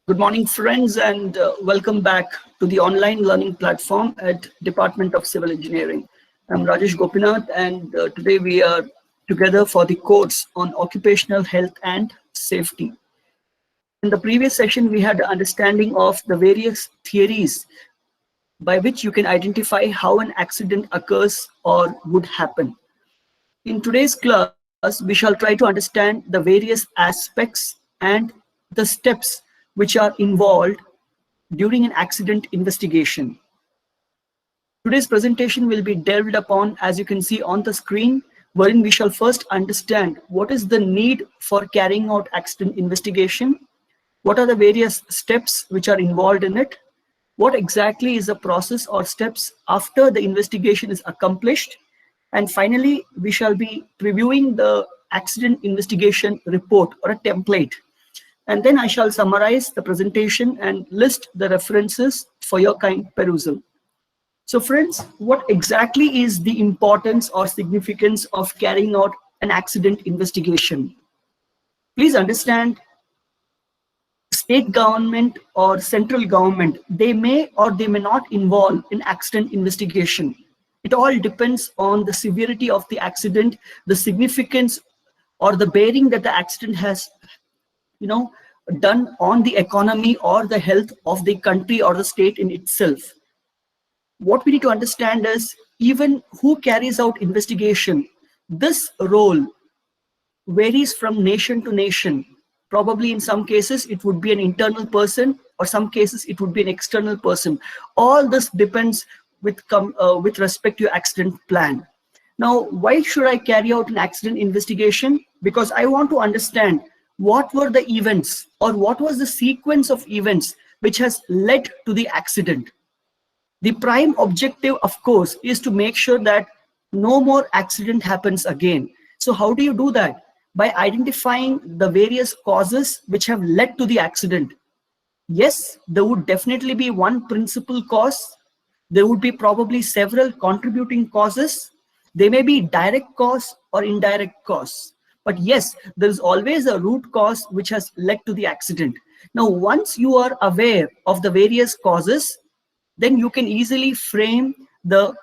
Good morning, friends, and welcome back to the online learning platform at Department of Civil Engineering. I'm Rajesh Gopinath, and today we are together for the course on occupational health and safety. In the previous session, we had an understanding of the various theories by which you can identify how an accident occurs or would happen. In today's class, we shall try to understand the various aspects and the steps which are involved during an accident investigation. Today's presentation will be delved upon, as you can see on the screen, wherein we shall first understand what is the need for carrying out accident investigation, what are the various steps which are involved in it, what exactly is the process or steps after the investigation is accomplished, and finally, we shall be previewing the accident investigation report or a template. And then I shall summarize the presentation and list the references for your kind perusal. So friends, what exactly is the importance or significance of carrying out an accident investigation? Please understand, state government or central government, they may or they may not involve in accident investigation. It all depends on the severity of the accident, the significance or the bearing that the accident has, done on the economy or the health of the country or the state in itself. What we need to understand is even who carries out investigation, this role varies from nation to nation. Probably in some cases it would be an internal person, or some cases it would be an external person. All this depends with respect to your accident plan. Now, why should I carry out an accident investigation? Because I want to understand what were the events or what was the sequence of events which has led to the accident. The prime objective, of course, is to make sure that no more accident happens again. So how do you do that? By identifying the various causes which have led to the accident. Yes, there would definitely be one principal cause. There would be probably several contributing causes. They may be direct cause or indirect cause. But yes, there is always a root cause which has led to the accident. Now, once you are aware of the various causes, then you can easily frame the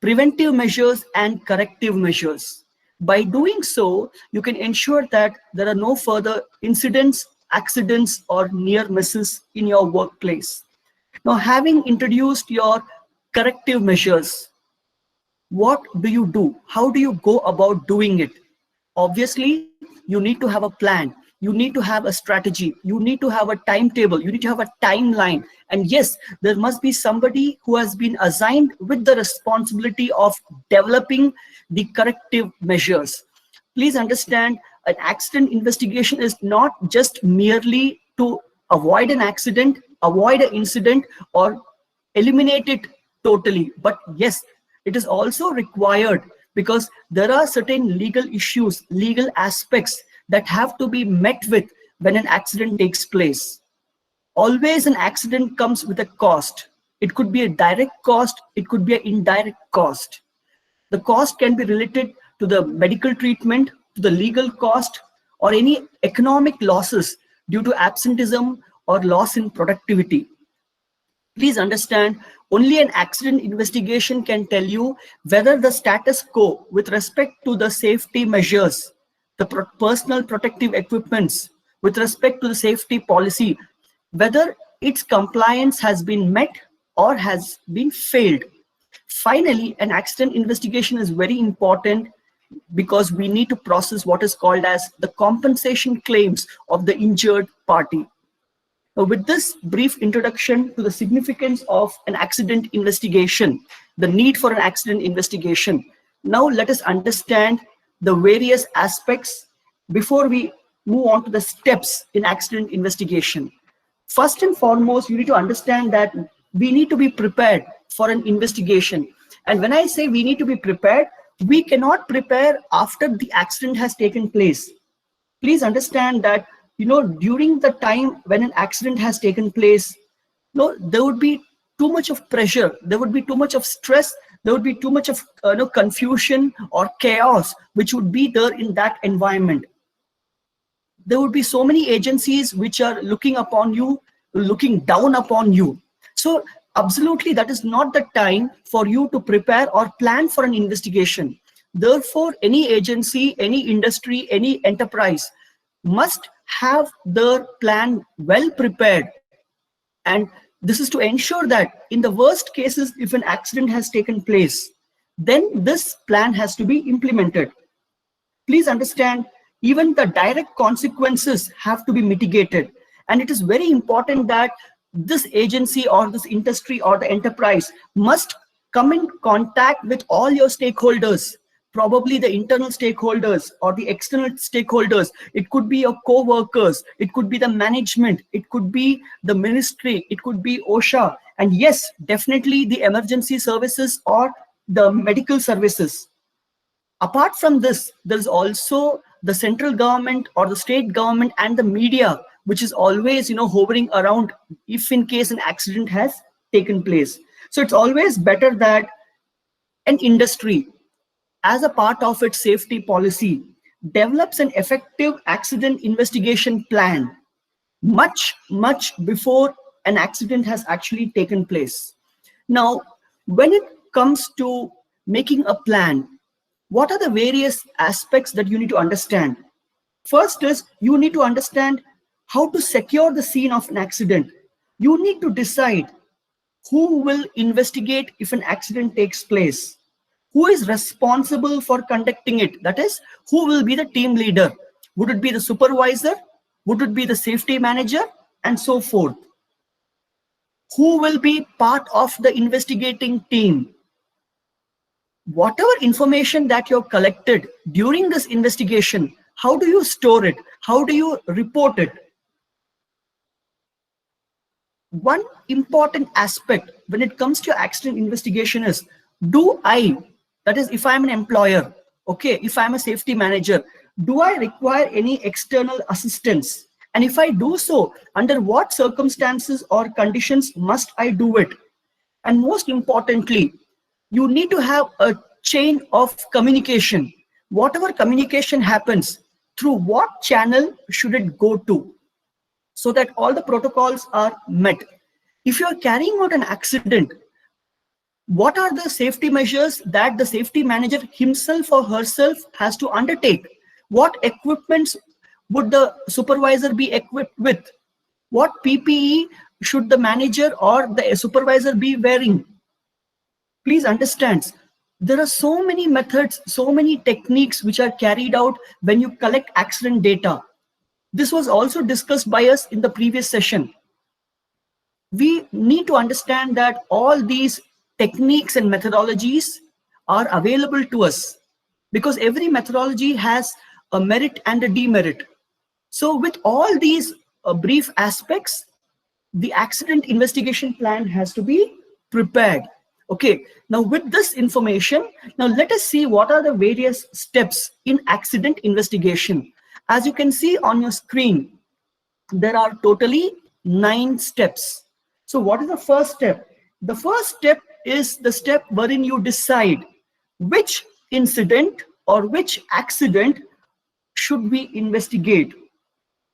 preventive measures and corrective measures. By doing so, you can ensure that there are no further incidents, accidents, or near misses in your workplace. Now, having introduced your corrective measures, what do you do? How do you go about doing it? Obviously, you need to have a plan. You need to have a strategy. You need to have a timetable. You need to have a timeline. And yes, there must be somebody who has been assigned with the responsibility of developing the corrective measures. Please understand, an accident investigation is not just merely to avoid an accident, avoid an incident, or eliminate it totally. But yes, it is also required because there are certain legal issues, legal aspects that have to be met with when an accident takes place. Always an accident comes with a cost. It could be a direct cost, it could be an indirect cost. The cost can be related to the medical treatment, to the legal cost, or any economic losses due to absenteeism or loss in productivity. Please understand, only an accident investigation can tell you whether the status quo with respect to the safety measures, the personal protective equipments, with respect to the safety policy, whether its compliance has been met or has been failed. Finally, an accident investigation is very important because we need to process what is called as the compensation claims of the injured party. Now, with this brief introduction to the significance of an accident investigation, the need for an accident investigation, now let us understand the various aspects before we move on to the steps in accident investigation. First and foremost, you need to understand that we need to be prepared for an investigation. And when I say we need to be prepared, we cannot prepare after the accident has taken place. Please understand that during the time when an accident has taken place, there would be too much of pressure, there would be too much of stress, there would be too much of confusion or chaos which would be there in that environment. There would be so many agencies which are looking upon you looking down upon you. So absolutely, that is not the time for you to prepare or plan for an investigation. Therefore, any agency, any industry, any enterprise must have their plan well prepared. And this is to ensure that in the worst cases, if an accident has taken place, then this plan has to be implemented. Please understand, even the direct consequences have to be mitigated. And it is very important that this agency or this industry or the enterprise must come in contact with all your stakeholders, probably the internal stakeholders or the external stakeholders. It could be your co-workers, it could be the management, it could be the ministry, it could be OSHA, and yes, definitely the emergency services or the medical services. Apart from this, there is also the central government or the state government and the media, which is always, hovering around if in case an accident has taken place. So it's always better that an industry, as a part of its safety policy, develops an effective accident investigation plan much before an accident has actually taken place. Now, when it comes to making a plan, what are the various aspects that you need to understand? First is, you need to understand how to secure the scene of an accident. You need to decide who will investigate if an accident takes place, who is responsible for conducting it. That is, who will be the team leader? Would it be the supervisor? Would it be the safety manager? And so forth. Who will be part of the investigating team? Whatever information that you've collected during this investigation, how do you store it? How do you report it? One important aspect when it comes to accident investigation is, that is, if I'm an employer, okay, if I'm a safety manager, do I require any external assistance? And if I do so, under what circumstances or conditions must I do it? And most importantly, you need to have a chain of communication. Whatever communication happens, through what channel should it go to, so that all the protocols are met? If you're carrying out an accident, what are the safety measures that the safety manager himself or herself has to undertake? What equipments would the supervisor be equipped with? What PPE should the manager or the supervisor be wearing? Please understand, there are so many methods, so many techniques which are carried out when you collect accident data. This was also discussed by us in the previous session. We need to understand that all these techniques and methodologies are available to us, because every methodology has a merit and a demerit. So with all these brief aspects, the accident investigation plan has to be prepared. Okay, now with this information, now let us see what are the various steps in accident investigation. As you can see on your screen, there are totally 9 steps. So what is the first step? The first step is the step wherein you decide which incident or which accident should we investigate.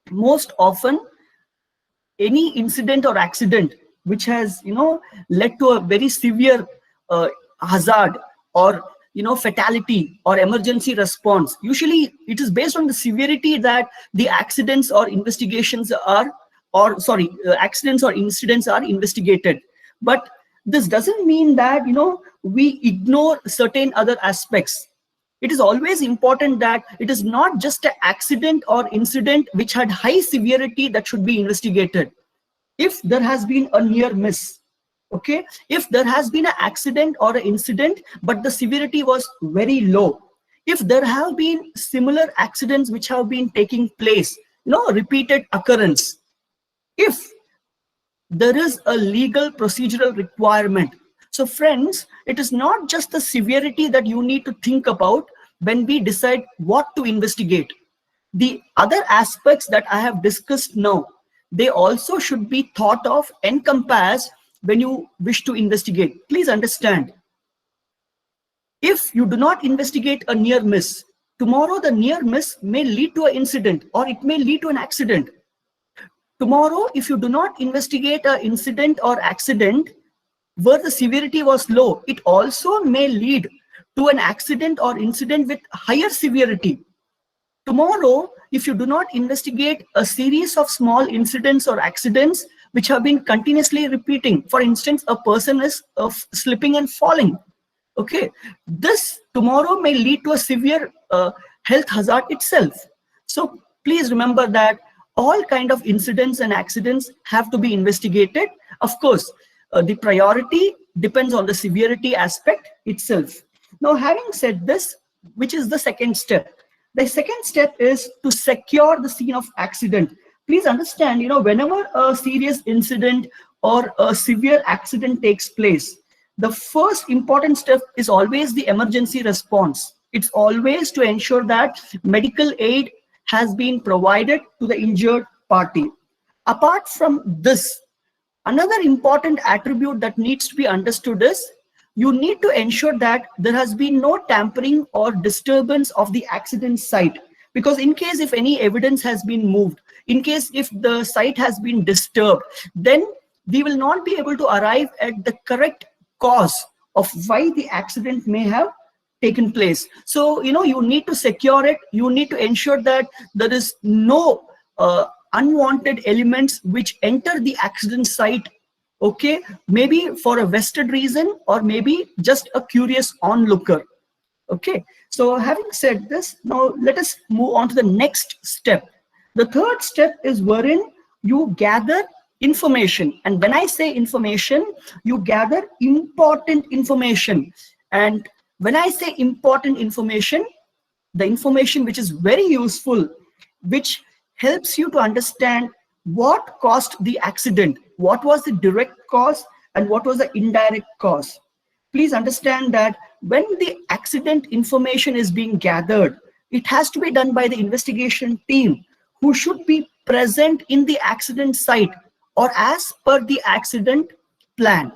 Most often, any incident or accident which has led to a very severe hazard or fatality or emergency response, usually it is based on the severity that the accidents or investigations are, accidents or incidents are investigated. But this doesn't mean that we ignore certain other aspects. It is always important that it is not just an accident or incident which had high severity that should be investigated. If there has been a near miss, okay, if there has been an accident or an incident but the severity was very low, if there have been similar accidents which have been taking place, repeated occurrence, if there is a legal procedural requirement. So friends, it is not just the severity that you need to think about when we decide what to investigate. The other aspects that I have discussed now, they also should be thought of and compared when you wish to investigate. Please understand, if you do not investigate a near miss, tomorrow the near miss may lead to an incident or it may lead to an accident. Tomorrow, if you do not investigate an incident or accident where the severity was low, it also may lead to an accident or incident with higher severity. Tomorrow, if you do not investigate a series of small incidents or accidents which have been continuously repeating, for instance, a person is slipping and falling, okay, this tomorrow may lead to a severe health hazard itself. So please remember that all kind of incidents and accidents have to be investigated. Of course, the priority depends on the severity aspect itself. Now, having said this, which is the second step? The second step is to secure the scene of accident. Please understand, whenever a serious incident or a severe accident takes place, the first important step is always the emergency response. It's always to ensure that medical aid has been provided to the injured party. Apart from this, another important attribute that needs to be understood is you need to ensure that there has been no tampering or disturbance of the accident site. Because in case if any evidence has been moved, in case if the site has been disturbed, then we will not be able to arrive at the correct cause of why the accident may have taken place. So, you need to secure it. You need to ensure that there is no unwanted elements which enter the accident site, okay, maybe for a vested reason or maybe just a curious onlooker. Okay, so having said this, now let us move on to the next step. The third step is wherein you gather information. And when I say information, you gather important information. And when I say important information, the information which is very useful, which helps you to understand what caused the accident, what was the direct cause and what was the indirect cause. Please understand that when the accident information is being gathered, it has to be done by the investigation team who should be present in the accident site or as per the accident plan.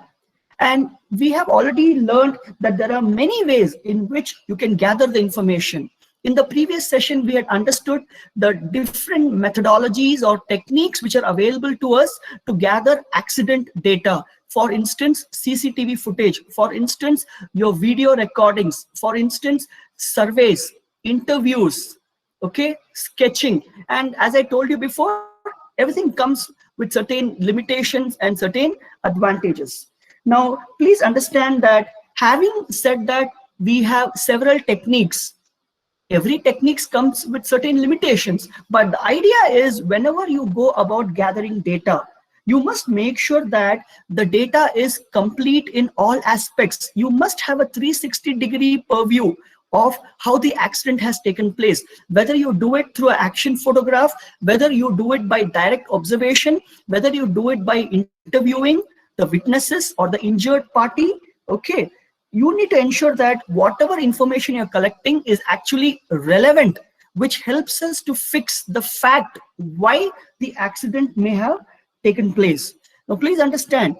And we have already learned that there are many ways in which you can gather the information. In the previous session, we had understood the different methodologies or techniques which are available to us to gather accident data. For instance, CCTV footage, for instance, your video recordings, for instance, surveys, interviews, okay, sketching. And as I told you before, everything comes with certain limitations and certain advantages. Now, please understand that having said that, we have several techniques. Every technique comes with certain limitations, but the idea is whenever you go about gathering data, you must make sure that the data is complete in all aspects. You must have a 360-degree purview of how the accident has taken place, whether you do it through an action photograph, whether you do it by direct observation, whether you do it by interviewing the witnesses or the injured party, okay. You need to ensure that whatever information you're collecting is actually relevant, which helps us to fix the fact why the accident may have taken place. Now, please understand,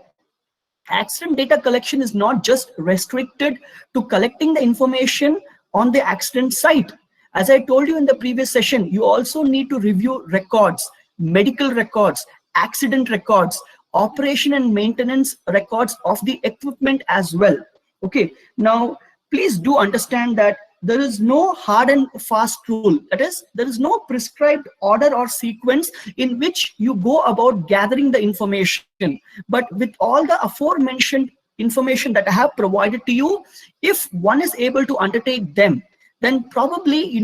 accident data collection is not just restricted to collecting the information on the accident site. As I told you in the previous session, you also need to review records, medical records, accident records, operation and maintenance records of the equipment as well. Okay, now please do understand that there is no hard and fast rule. That is, there is no prescribed order or sequence in which you go about gathering the information. But with all the aforementioned information that I have provided to you, if one is able to undertake them, then probably,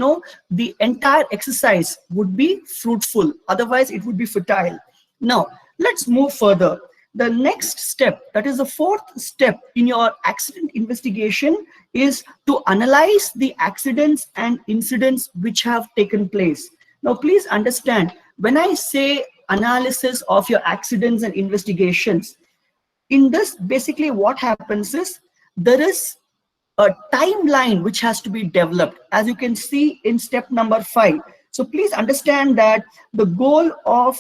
the entire exercise would be fruitful. Otherwise, it would be futile. Now, let's move further. The next step, that is the fourth step in your accident investigation, is to analyze the accidents and incidents which have taken place. Now, please understand, when I say analysis of your accidents and investigations, in this, basically what happens is there is a timeline which has to be developed, as you can see in step number 5. So please understand that the goal of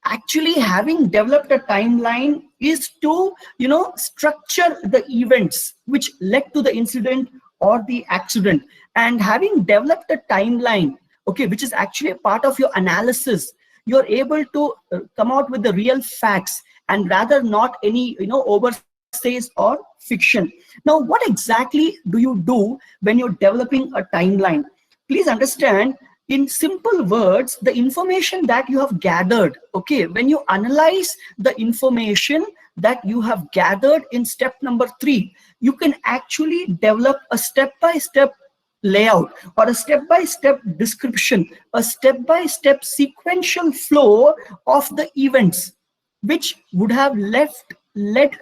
actually having developed a timeline is to structure the events which led to the incident or the accident. And having developed a timeline, okay, which is actually a part of your analysis, you're able to come out with the real facts and rather not any oversays or fiction. Now, what exactly do you do when you're developing a timeline? Please understand, in simple words, the information that you have gathered, okay, when you analyze the information that you have gathered in step number 3, you can actually develop a step-by-step layout or a step-by-step description, a step-by-step sequential flow of the events which would have led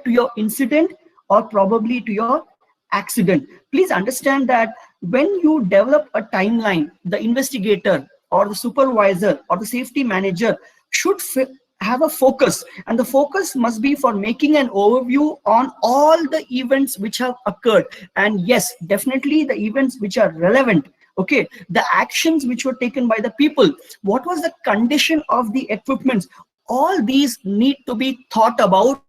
to your incident or probably to your accident. Please understand that when you develop a timeline, the investigator or the supervisor or the safety manager should have a focus, and the focus must be for making an overview on all the events which have occurred, and yes, definitely the events which are relevant, okay, the actions which were taken by the people, what was the condition of the equipments, all these need to be thought about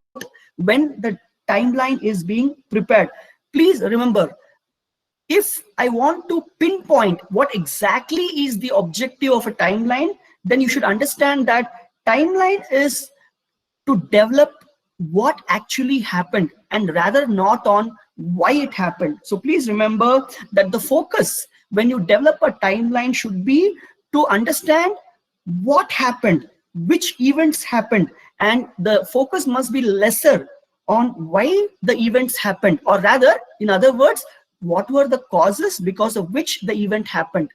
when the timeline is being prepared. Please remember, if I want to pinpoint what exactly is the objective of a timeline, then you should understand that timeline is to develop what actually happened and rather not on why it happened. So please remember that the focus when you develop a timeline should be to understand what happened, which events happened, and the focus must be lesser on why the events happened, or rather, in other words, what were the causes because of which the event happened.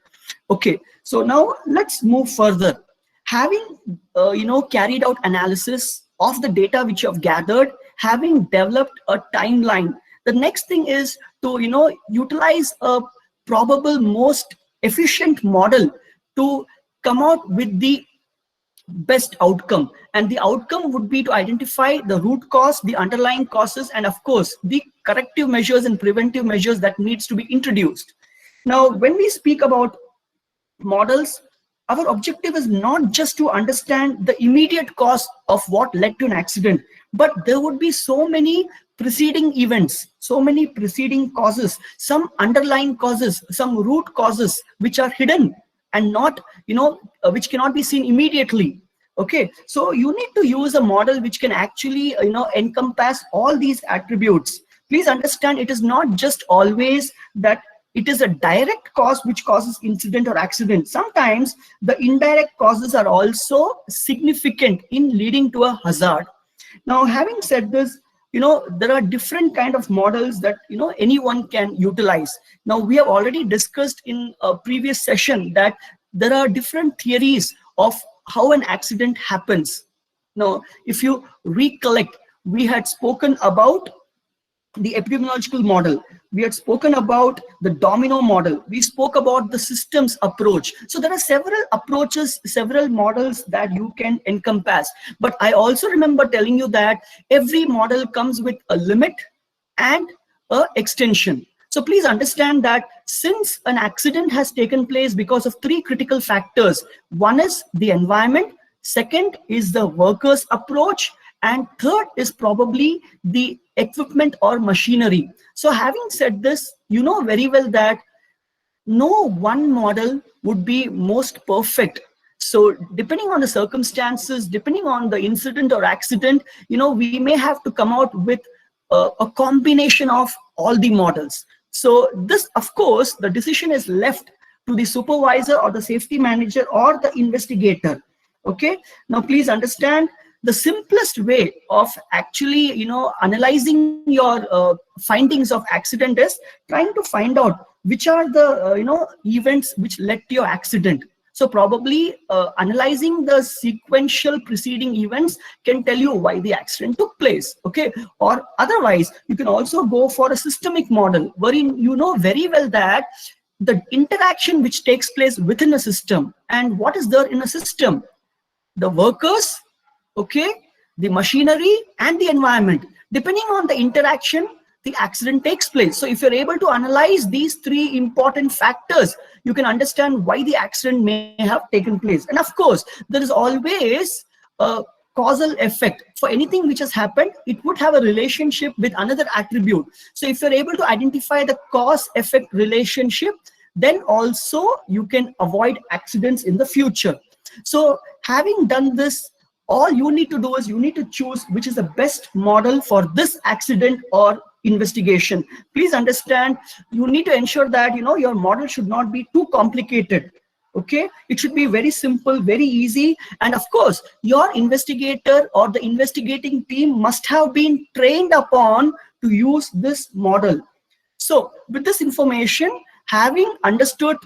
Okay, so now let's move further. Having carried out analysis of the data which you have gathered, having developed a timeline, the next thing is to utilize a probable most efficient model to come out with the best outcome, and the outcome would be to identify the root cause, the underlying causes, and of course the corrective measures and preventive measures that needs to be introduced. Now, when we speak about models, our objective is not just to understand the immediate cause of what led to an accident, but there would be so many preceding events, so many preceding causes, some underlying causes, some root causes which are hidden and not which cannot be seen immediately. Okay, so you need to use a model which can actually encompass all these attributes. Please understand, it is not just always that it is a direct cause which causes incident or accident. Sometimes the indirect causes are also significant in leading to a hazard. Now, having said this, there are different kind of models that anyone can utilize. Now, we have already discussed in a previous session that there are different theories of how an accident happens. Now, if you recollect, we had spoken about the epidemiological model, we had spoken about the domino model, we spoke about the systems approach. So there are several approaches, several models that you can encompass. But I also remember telling you that every model comes with a limit and an extension. So please understand that since an accident has taken place because of 3 critical factors, one is the environment, second is the workers' approach, and third is probably the equipment or machinery. So having said this, you know very well that no one model would be most perfect. So depending on the circumstances, depending on the incident or accident, we may have to come out with a combination of all the models. So this, of course, the decision is left to the supervisor or the safety manager or the investigator. Okay, now please understand, the simplest way of actually analyzing your findings of accident is trying to find out which are the events which led to your accident. So probably analyzing the sequential preceding events can tell you why the accident took place. Okay, or otherwise you can also go for a systemic model wherein you know very well that the interaction which takes place within a system, and what is there in a system, the workers, okay, the machinery and the environment. Depending on the interaction, the accident takes place. So if you're able to analyze these 3 important factors, you can understand why the accident may have taken place. And of course, there is always a causal effect. For anything which has happened, it would have a relationship with another attribute. So if you're able to identify the cause-effect relationship, then also you can avoid accidents in the future. So Having done this, all you need to do is you need to choose which is the best model for this accident or investigation. Please understand, you need to ensure that your model should not be too complicated. Okay, it should be very simple, very easy, and of course your investigator or the investigating team must have been trained upon to use this model. So with this information, having understood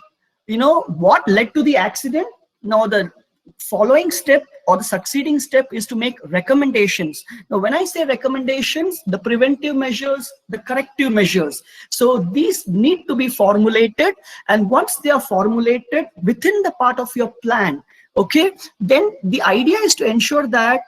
what led to the accident, now the following step or the succeeding step is to make recommendations. Now when I say recommendations, the preventive measures, the corrective measures, so these need to be formulated, and once they are formulated within the part of your plan, okay, then the idea is to ensure that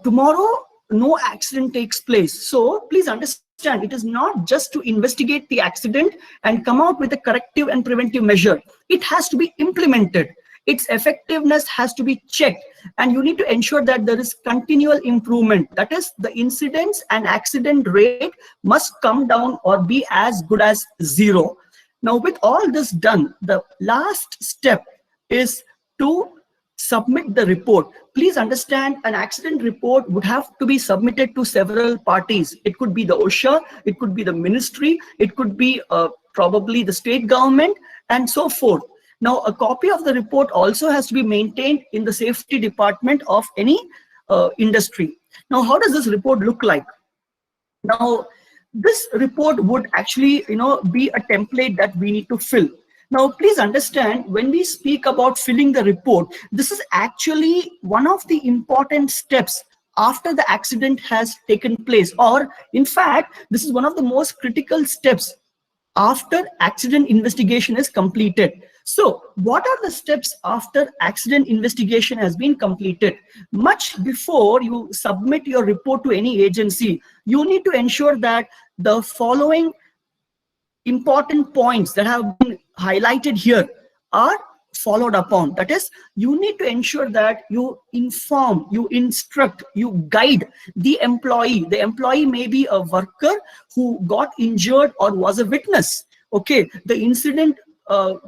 tomorrow no accident takes place. So please understand, it is not just to investigate the accident and come out with a corrective and preventive measure. It has to be implemented. Its effectiveness has to be checked, and you need to ensure that there is continual improvement. That is, the incidents and accident rate must come down or be as good as zero. Now, with all this done, the last step is to submit the report. Please understand, an accident report would have to be submitted to several parties. It could be the OSHA, it could be the ministry, it could be probably the state government, and so forth. Now, a copy of the report also has to be maintained in the safety department of any industry. Now, how does this report look like? Now, this report would actually, be a template that we need to fill. Now, please understand, when we speak about filling the report, this is actually one of the important steps after the accident has taken place, or in fact, this is one of the most critical steps after accident investigation is completed. So what are the steps after accident investigation has been completed? Much before you submit your report to any agency, you need to ensure that the following important points that have been highlighted here are followed upon. That is, you need to ensure that you inform, you instruct, you guide the employee. The employee may be a worker who got injured or was a witness. Okay, the incident,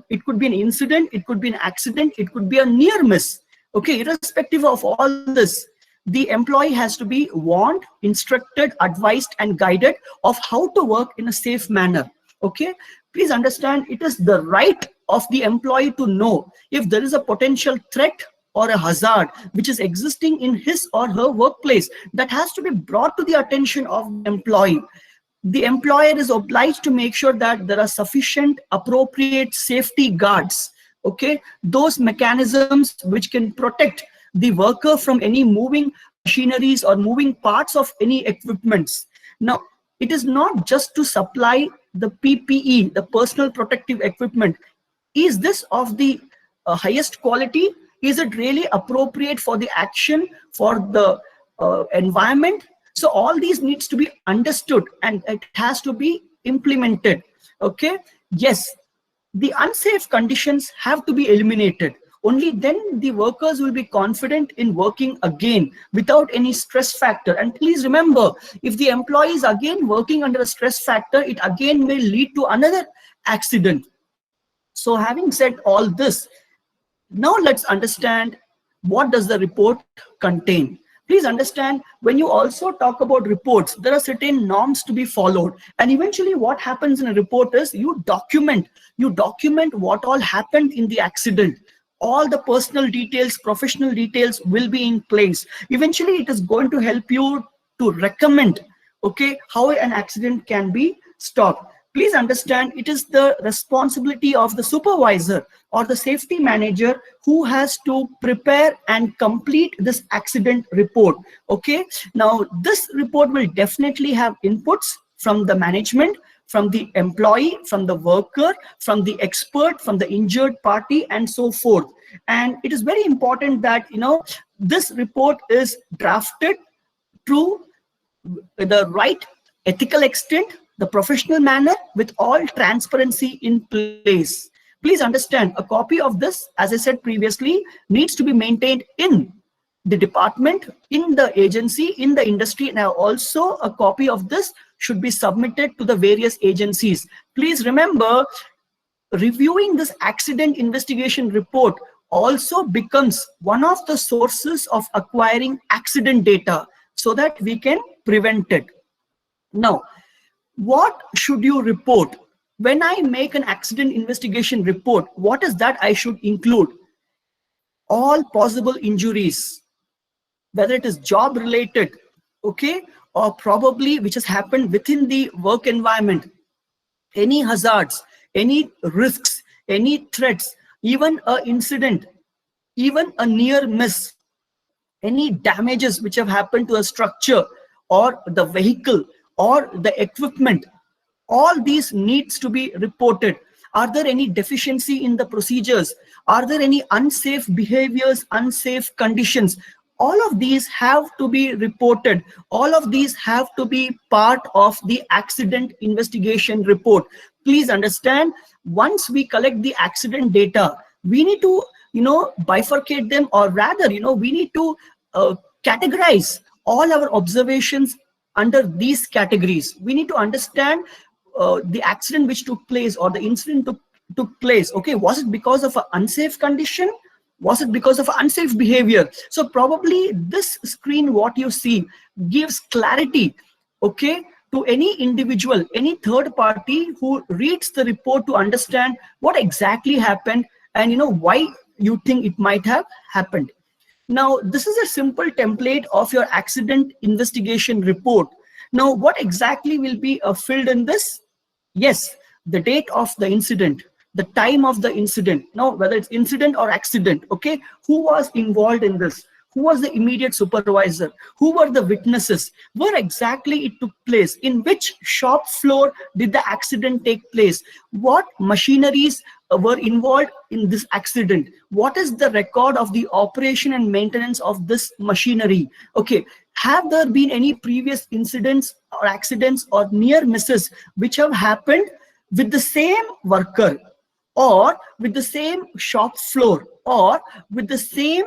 it could be an incident, it could be an accident, it could be a near miss. Okay, irrespective of all this, the employee has to be warned, instructed, advised, and guided of how to work in a safe manner. Okay, please understand, it is the right of the employee to know if there is a potential threat or a hazard which is existing in his or her workplace. That has to be brought to the attention of the employee. The employer is obliged to make sure that there are sufficient appropriate safety guards, okay, those mechanisms which can protect the worker from any moving machineries or moving parts of any equipments. Now, it is not just to supply the PPE, the personal protective equipment. Is this of the highest quality? Is it really appropriate for the action, for the environment? So all these needs to be understood, and it has to be implemented. Okay, yes, the unsafe conditions have to be eliminated. Only then the workers will be confident in working again without any stress factor. And please remember, if the employee is again working under a stress factor, it again may lead to another accident. So having said all this, now let's understand, what does the report contain? Please understand, when you also talk about reports, there are certain norms to be followed. And eventually what happens in a report is you document what all happened in the accident. All the personal details, professional details will be in place. Eventually it is going to help you to recommend, okay, how an accident can be stopped. Please understand, it is the responsibility of the supervisor or the safety manager who has to prepare and complete this accident report. Okay, now this report will definitely have inputs from the management, from the employee, from the worker, from the expert, from the injured party, and so forth. And it is very important that this report is drafted to the right ethical extent, the professional manner, with all transparency in place. Please understand, a copy of this, as I said previously, needs to be maintained in the department, in the agency, in the industry. Now also a copy of this should be submitted to the various agencies. Please remember, reviewing this accident investigation report also becomes one of the sources of acquiring accident data so that we can prevent it. Now, what should you report? When I make an accident investigation report, what is that I should include? All possible injuries, whether it is job related, okay, or probably which has happened within the work environment, any hazards, any risks, any threats, even an incident, even a near miss, any damages which have happened to a structure or the vehicle or the equipment, all these needs to be reported. Are there any deficiency in the procedures? Are there any unsafe behaviors, unsafe conditions? All of these have to be reported. All of these have to be part of the accident investigation report. Please understand, once we collect the accident data, we need to, bifurcate them, or rather, we need to categorize all our observations under these categories. We need to understand the accident which took place or the incident took place. Okay, was it because of an unsafe condition? Was it because of unsafe behavior? So probably this screen, what you see, gives clarity, okay, to any individual, any third party who reads the report to understand what exactly happened and why you think it might have happened. Now, this is a simple template of your accident investigation report. Now, what exactly will be filled in this? Yes, the date of the incident, the time of the incident. Now, whether it's incident or accident, okay, who was involved in this? Who was the immediate supervisor? Who were the witnesses? Where exactly it took place? In which shop floor did the accident take place? What machineries were involved in this accident? What is the record of the operation and maintenance of this machinery? Okay, have there been any previous incidents or accidents or near misses which have happened with the same worker or with the same shop floor or with the same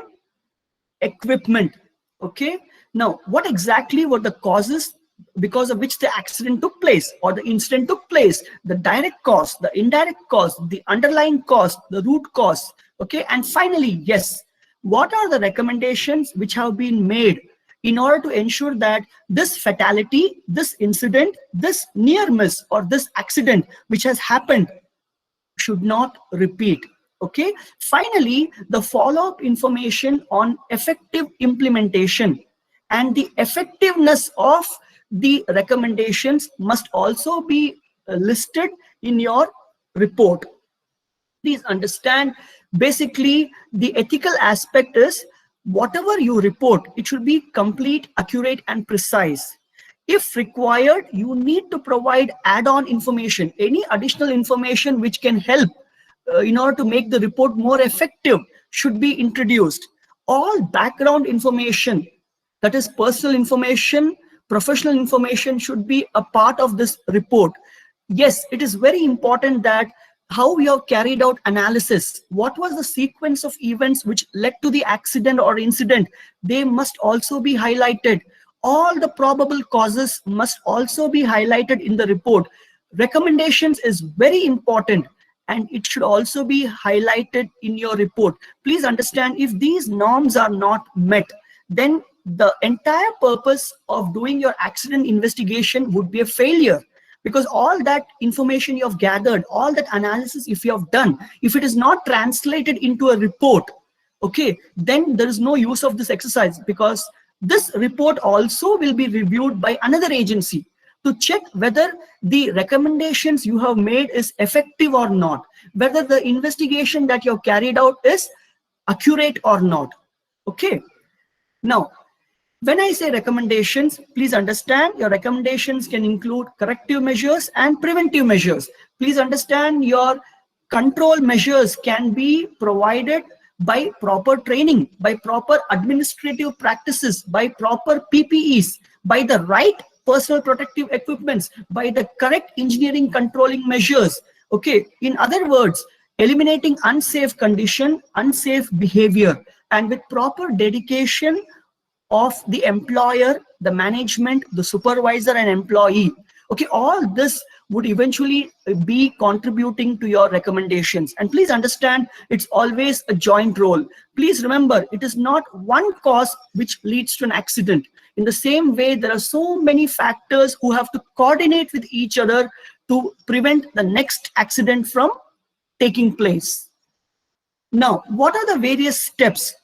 equipment? Okay, now what exactly were the causes because of which the accident took place or the incident took place? The direct cause, the indirect cause, the underlying cause, the root cause. Okay, and finally, yes, what are the recommendations which have been made in order to ensure that this fatality, this incident, this near miss or this accident which has happened should not repeat? Okay, finally, the follow-up information on effective implementation and the effectiveness of the recommendations must also be listed in your report. Please understand, basically the ethical aspect is whatever you report, it should be complete, accurate and precise. If required, you need to provide add-on information, any additional information which can help in order to make the report more effective should be introduced. All background information, that is personal information, professional information, should be a part of this report. Yes, it is very important that how you have carried out analysis, what was the sequence of events which led to the accident or incident, they must also be highlighted. All the probable causes must also be highlighted in the report. Recommendations is very important and it should also be highlighted in your report. Please understand, if these norms are not met, then the entire purpose of doing your accident investigation would be a failure, because all that information you have gathered, all that analysis if you have done, if it is not translated into a report, okay, then there is no use of this exercise, because this report also will be reviewed by another agency to check whether the recommendations you have made is effective or not, whether the investigation that you have carried out is accurate or not. Okay, now when I say recommendations, please understand your recommendations can include corrective measures and preventive measures. Please understand your control measures can be provided by proper training, by proper administrative practices, by proper PPEs, by the right personal protective equipments, by the correct engineering controlling measures. Okay, in other words, eliminating unsafe condition, unsafe behavior, and with proper dedication of the employer, the management, the supervisor and employee. Okay, all this would eventually be contributing to your recommendations. And please understand, it's always a joint role. Please remember, it is not one cause which leads to an accident. In the same way, there are so many factors who have to coordinate with each other to prevent the next accident from taking place. Now, what are the various steps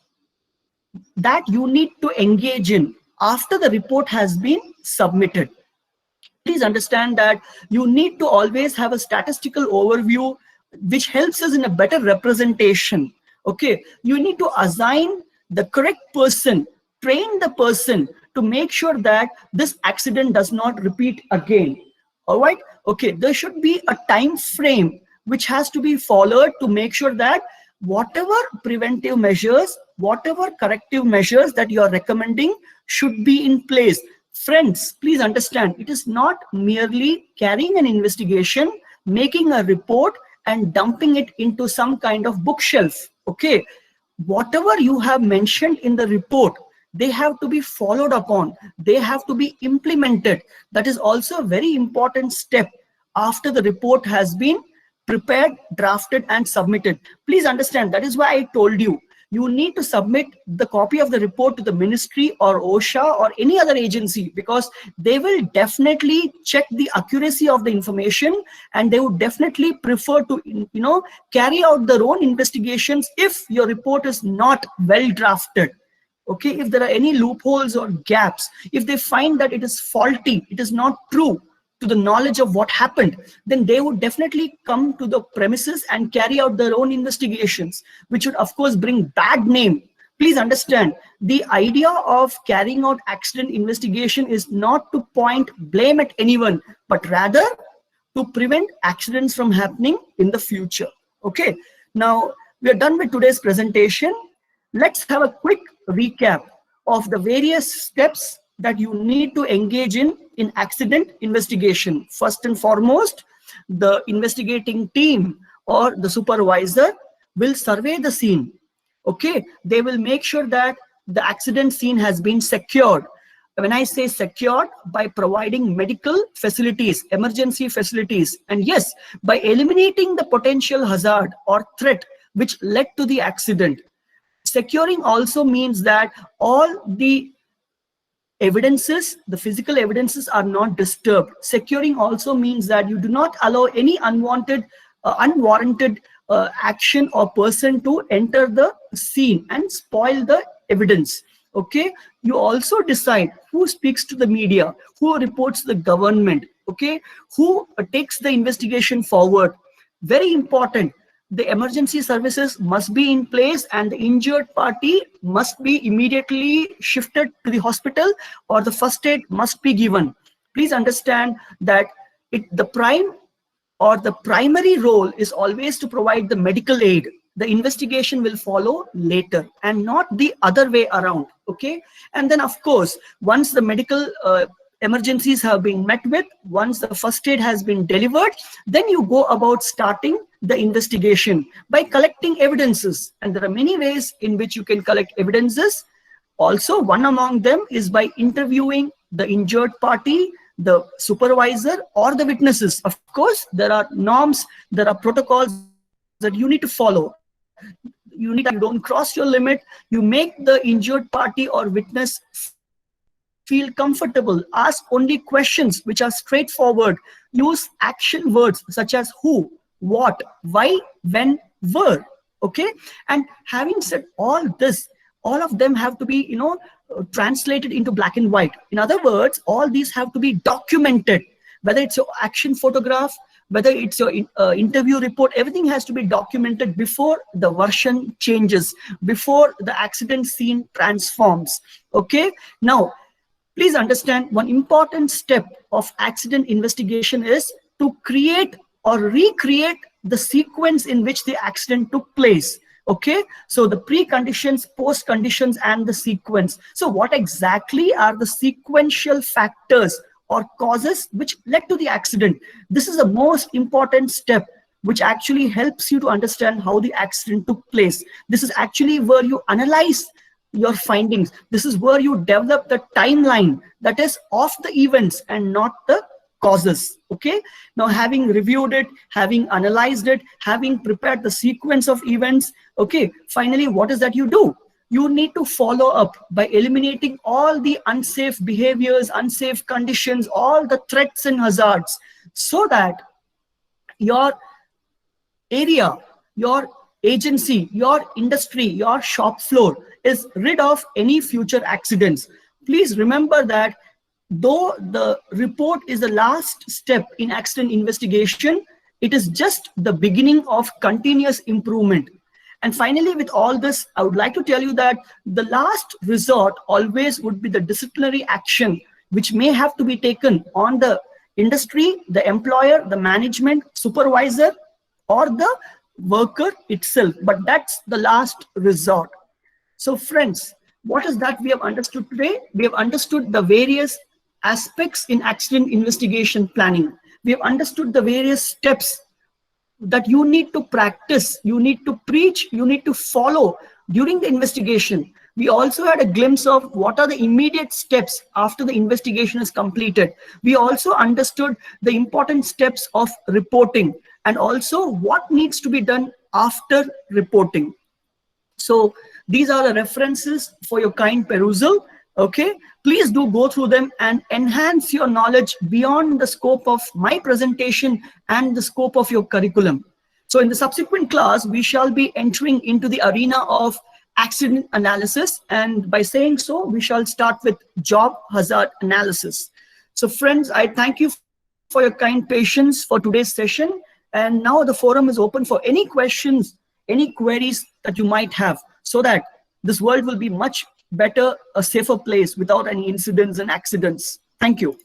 that you need to engage in after the report has been submitted? Please understand that you need to always have a statistical overview which helps us in a better representation. Okay, you need to assign the correct person, train the person to make sure that this accident does not repeat again. All right, okay, there should be a time frame which has to be followed to make sure that whatever preventive measures, whatever corrective measures that you are recommending should be in place. Friends, please understand, it is not merely carrying an investigation, making a report and dumping it into some kind of bookshelf. Okay, whatever you have mentioned in the report, they have to be followed upon, they have to be implemented. That is also a very important step after the report has been prepared, drafted and submitted. Please understand, that is why I told you, you need to submit the copy of the report to the ministry or OSHA or any other agency, because they will definitely check the accuracy of the information and they would definitely prefer to carry out their own investigations if your report is not well drafted. Okay, if there are any loopholes or gaps, if they find that it is faulty, it is not true to the knowledge of what happened, then they would definitely come to the premises and carry out their own investigations, which would of course bring bad name. Please understand, the idea of carrying out accident investigation is not to point blame at anyone, but rather to prevent accidents from happening in the future. Okay, now we are done with today's presentation. Let's have a quick recap of the various steps that you need to engage in accident investigation. First and foremost, the investigating team or the supervisor will survey the scene. Okay, they will make sure that the accident scene has been secured. When I say secured, by providing medical facilities, emergency facilities, and yes, by eliminating the potential hazard or threat which led to the accident. Securing also means that all the evidences, the physical evidences are not disturbed. Securing also means that you do not allow any unwanted, unwarranted action or person to enter the scene and spoil the evidence. Okay, you also decide who speaks to the media, who reports the government, okay, who takes the investigation forward. Very important. The emergency services must be in place and the injured party must be immediately shifted to the hospital or the first aid must be given. Please understand that the primary role is always to provide the medical aid. The investigation will follow later and not the other way around. Okay, and then of course, once the medical emergencies have been met with, once the first aid has been delivered, then you go about starting the investigation by collecting evidences. And there are many ways in which you can collect evidences. Also, one among them is by interviewing the injured party, the supervisor or the witnesses. Of course, there are norms, there are protocols that you need to follow. You don't cross your limit. You make the injured party or witness feel comfortable. Ask only questions which are straightforward. Use action words such as who, what, why, when, where. Okay, and having said all this, all of them have to be translated into black and white. In other words, all these have to be documented. Whether it's your action photograph, whether it's your interview report, everything has to be documented before the version changes, before the accident scene transforms. Okay, now please understand, one important step of accident investigation is to create or recreate the sequence in which the accident took place. Okay, so the preconditions, post conditions, and the sequence. So what exactly are the sequential factors or causes which led to the accident? This is the most important step, which actually helps you to understand how the accident took place. This is actually where you analyze your findings. This is where you develop the timeline that is of the events and not the causes. Okay, now having reviewed it, having analyzed it, having prepared the sequence of events, okay, finally what is that you do? You need to follow up by eliminating all the unsafe behaviors, unsafe conditions, all the threats and hazards, so that your area, your agency, your industry, your shop floor is rid of any future accidents. Please remember that though the report is the last step in accident investigation, it is just the beginning of continuous improvement. And finally, with all this, I would like to tell you that the last resort always would be the disciplinary action, which may have to be taken on the industry, the employer, the management, supervisor, or the worker itself. But that's the last resort. So friends, what is that we have understood today? We have understood the various aspects in accident investigation planning. We have understood the various steps that you need to practice, you need to preach, you need to follow during the investigation. We also had a glimpse of what are the immediate steps after the investigation is completed. We also understood the important steps of reporting and also what needs to be done after reporting. So these are the references for your kind perusal. Okay, please do go through them and enhance your knowledge beyond the scope of my presentation and the scope of your curriculum. So in the subsequent class, we shall be entering into the arena of accident analysis. And by saying so, we shall start with job hazard analysis. So friends, I thank you for your kind patience for today's session. And now the forum is open for any questions, any queries that you might have, so that this world will be much better, a safer place without any incidents and accidents. Thank you.